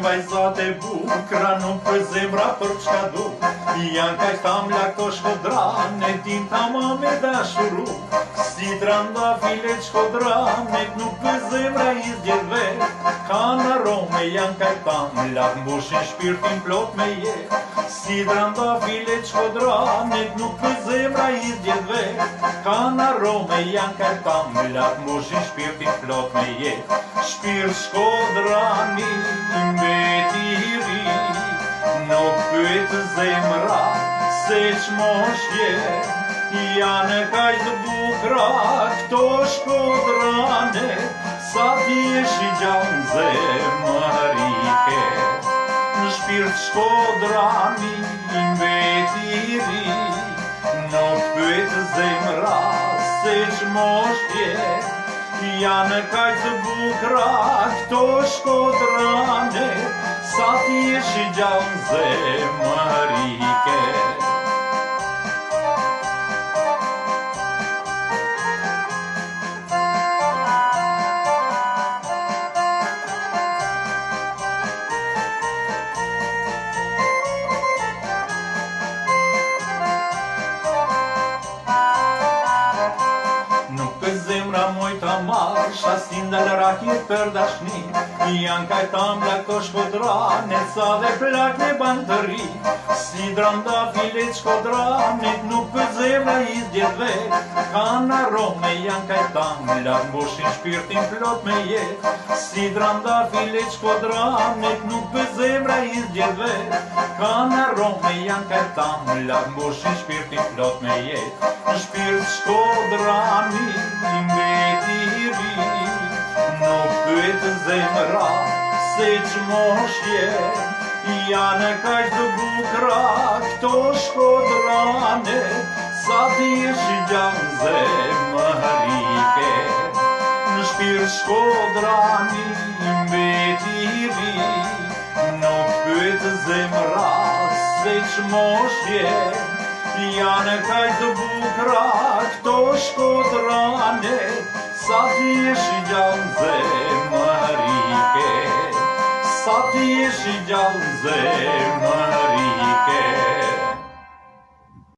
vajzat e bukra, nuk për zemra për çka du. Janë kaj tamla këto shkodranet, din tama me dashuru. Si trandafile shkodranet, nuk për zemra i zgjedhve. Kanë arome, janë kaj tamla, mbushin shpirtin plot me jetë. Si trandafile shkodranet, nuk për zemra i zgjedhve. Kanë arome, janë kaj tamla, mbushin shpirtin plot me jetë. Shpirt shkodrani, mbeti i ri, nuk pyet zemra se ç'mosh je. Janë kaq të bukra këto shkodrane, sa ti jesh i gjallë zemrike. Në shpirt shkodrani, mbeti i ri, nuk pyet zemra se ç'mosh je. Janë kaq të bukra këto shkodrane, sa ti jesh i gjallë zemrike. Zemra moj ta marsh, asin dal rakjet për dashni. Janë kaj tamla këto shkodranet, sa dhe plak me ban të ri. Si drandafilet shkodranet, nuk për zemra i zgjedhve. Kanë arome, janë kaj tamla, mbushin shpirtin plot me jetë. Si drandafilet shkodranet, nuk për zemra i zgjedhve. Kanë arome, janë kaj tamla, mbushin shpirtin plot me jetë. Në shpirt shkodrani, mbeti i ri, nuk pyet zemra se ç'mosh je. Janë kaq të bukra këto shkodrane, sa ti jesh i gjallë zemrike. Në shpirt shkodrani, mbeti i ri, nuk pyet zemra se ç'mosh je. Janë kaq të bukra këto shkodrane, sa ti jesh i gjallë zemrike. Sa ti jesh i gjallë zemrike.